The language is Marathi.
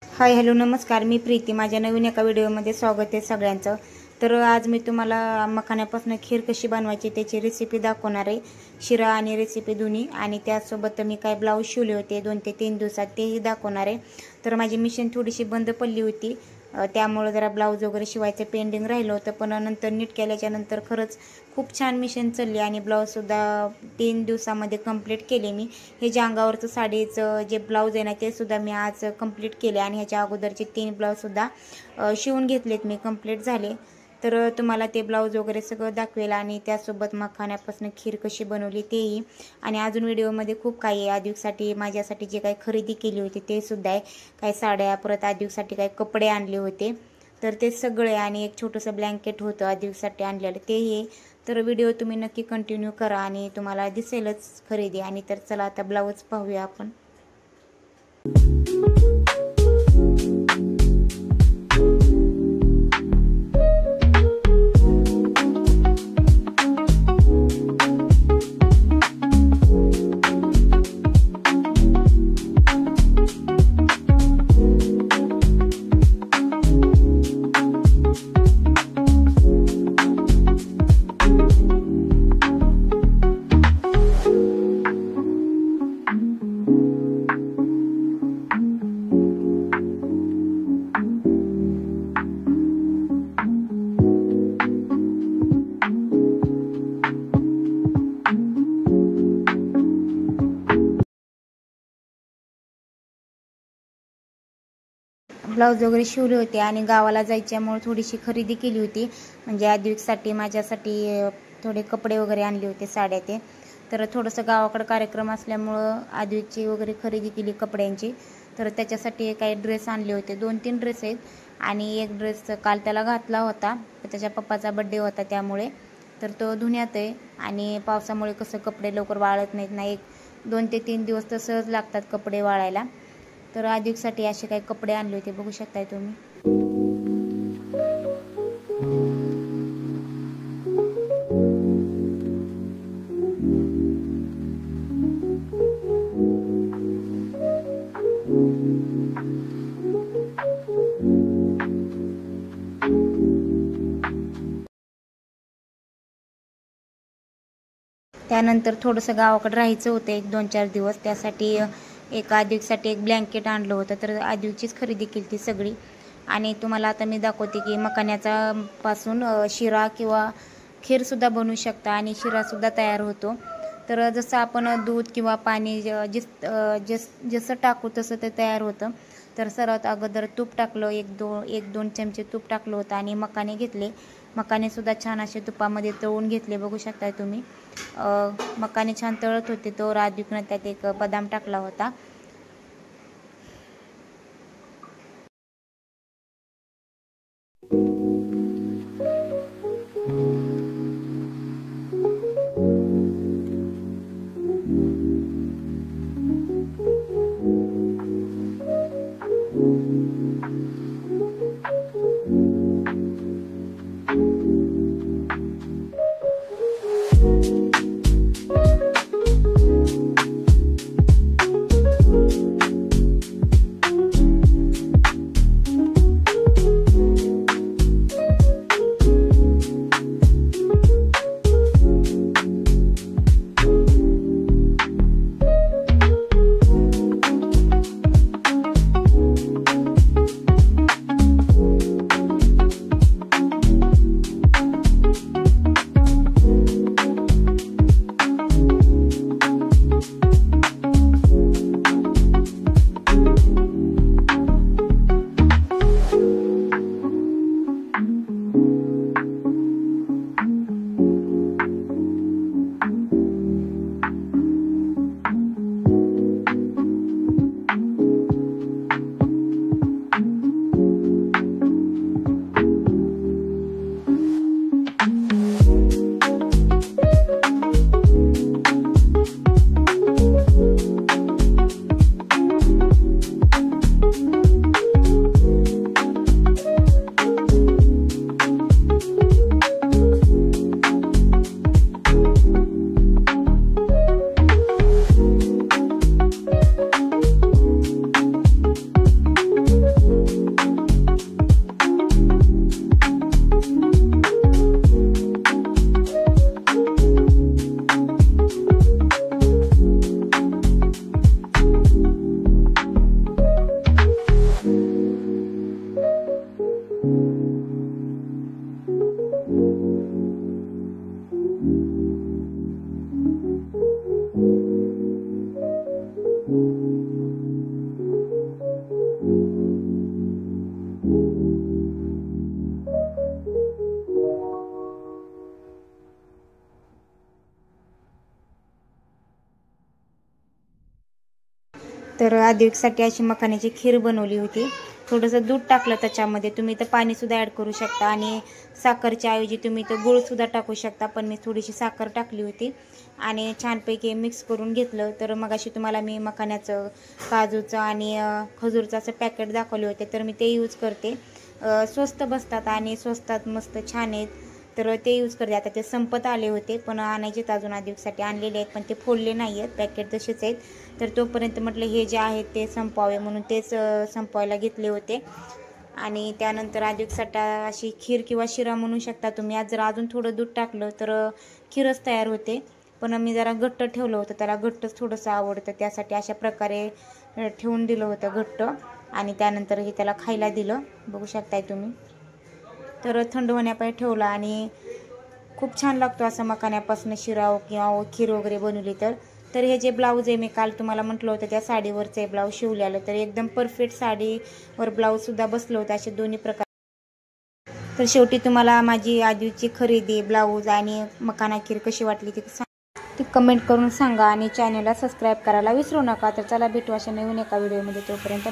हाय हॅलो नमस्कार, मी प्रीती. माझ्या नवीन एका व्हिडिओमध्ये स्वागत आहे सगळ्यांचं. तर आज मी तुम्हाला मखाण्यापासून खीर कशी बनवायची त्याची रेसिपी दाखवणार आहे. शिरा आणि रेसिपी दोन्ही, आणि त्यासोबत मी काय ब्लाऊज शिवले होते 2 ते 3 दिवसात तेही दाखवणार आहे. तर माझी मशीन थोडीशी बंद पडली होती, त्यामुळे जरा ब्लाऊज वगैरे शिवायचं पेंडिंग राहिलं होतं. पण नंतर नीट केल्याच्या नंतर खरंच खूप छान मशीन चालली आणि ब्लाऊजसुद्धा 3 दिवसामध्ये कंप्लीट केले मी. हे जे अंगावरचं साडीचं जे ब्लाऊज आहे ना ते सुद्धा मी आज कंप्लीट केले, आणि ह्याच्या अगोदरचे 3 ब्लाऊजसुद्धा शिवून घेतलेत मी, कंप्लीट झाले. तर तुम्हाला ते ब्लाऊज वगैरे सगळं दाखवेल, आणि त्यासोबत मखाण्यापासून खीर कशी बनवली तेही. आणि अजून व्हिडिओमध्ये खूप काही आहे. आदिवासाठी माझ्यासाठी जे काही खरेदी केली होती ते सुद्धा आहे. काही साड्या, परत आदिवासाठी काही कपडे आणले होते तर ते सगळे, आणि एक छोटंसं ब्लँकेट होतं आदिवासाठी आणलेलं तेही. तर व्हिडिओ तुम्ही नक्की कंटिन्यू करा आणि तुम्हाला दिसेलच खरेदी. आणि तर चला आता ब्लाऊज पाहूया आपण. ब्लाऊज वगैरे शिवले होते आणि गावाला जायच्यामुळे थोडीशी खरेदी केली होती. म्हणजे आदिवासाठी माझ्यासाठी थोडे कपडे वगैरे आणले होते, साड्या ते. तर थोडंसं गावाकडे कार्यक्रम असल्यामुळं आदिवाची वगैरे खरेदी केली कपड्यांची. तर त्याच्यासाठी काही ड्रेस आणले होते, 2-3 ड्रेस आहेत. आणि एक ड्रेस काल त्याला घातला होता, त्याच्या पप्पाचा बड्डे होता त्यामुळे. तर तो धुण्यात आहे, आणि पावसामुळे कसं कपडे लवकर वाळत नाहीत ना, 2 ते 3 दिवस तर सहज लागतात कपडे वाळायला. तर आदिवासाठी असे काही कपडे आणले होते, बघू शकताय तुम्ही. त्यानंतर थोडंसं गावाकडे राहायचं होतं 1-2-4 दिवस. त्यासाठी एक आदिवासाठी एक ब्लँकेट आणलं होतं. तर आदिवाचीच खरेदी केली ती सगळी. आणि तुम्हाला आता मी दाखवते की मखाण्याचा पासून शिरा किंवा खीरसुद्धा बनवू शकता, आणि शिरासुद्धा तयार होतो. तर जसं आपण दूध किंवा पाणी जसं टाकू तसं ते तयार होतं. तर सर्वात अगोदर तूप टाकलं, 1-2 चमचे तूप टाकलं होतं, आणि मखाने घेतले. मखानेसुद्धा छान असे तुपामध्ये तळून घेतले, बघू शकताय तुम्ही. मखाने छान तळत होते तो आदिवानं त्यात एक बदाम टाकला होता. आदिवेकसाठी अशी मखाण्याची खीर बनवली होती. थोडंसं दूध टाकलं त्याच्यामध्ये. तुम्ही तर पाणीसुद्धा ॲड करू शकता आणि साखरच्या ऐवजी तुम्ही तर गूळसुद्धा टाकू शकता, पण मी थोडीशी साखर टाकली होती आणि छानपैकी मिक्स करून घेतलं. तर मग अशी तुम्हाला मी मखाण्याचं, काजूचं आणि खजूरचं असं पॅकेट दाखवले होते, तर मी ते यूज करते. स्वस्त बसतात आणि स्वस्तात मस्त छान आहेत, तर ते यूज करते. आता ते संपत आले होते, पण आणायचेत अजून आदिवेकसाठी आणलेले आहेत, पण ते फोडले नाही आहेत, पॅकेट तसेच आहेत. तर तोपर्यंत म्हटलं हे जे आहेत ते संपवावे म्हणून तेच संपवायला घेतले होते. आणि त्यानंतर आदिवेकसाठी अशी खीर किंवा शिरा म्हणू शकता तुम्ही. आज जर अजून थोडं दूध टाकलं तर खीरच तयार होते, पण मी जरा घट्ट ठेवलं होतं, त्याला घट्टच थोडंसं आवडतं, त्यासाठी अशा प्रकारे ठेवून दिलं होतं घट्ट. आणि त्यानंतर हे त्याला खायला दिलं, बघू शकताय तुम्ही. तर थंड होण्यापासून ठेवला आणि खूप छान लागतो असं मखाण्यापासून शिरा किंवा खीर वगैरे बनवली तर हे जे ब्लाऊज आहे मी काल तुम्हाला म्हटलं होतं त्या साडीवरचं ब्लाऊज शिवलेलं, तर एकदम परफेक्ट साडीवर ब्लाऊजसुद्धा बसलं होतं, असे दोन्ही प्रकार. तर शेवटी तुम्हाला माझी आदिची खरेदी, ब्लाऊज आणि मखाना खीर कशी वाटली ती कमेंट करून सांगा आणि चॅनलला सबस्क्राईब करायला विसरू नका. तर चला भेटू अशा नवीन एका व्हिडिओमध्ये, तोपर्यंत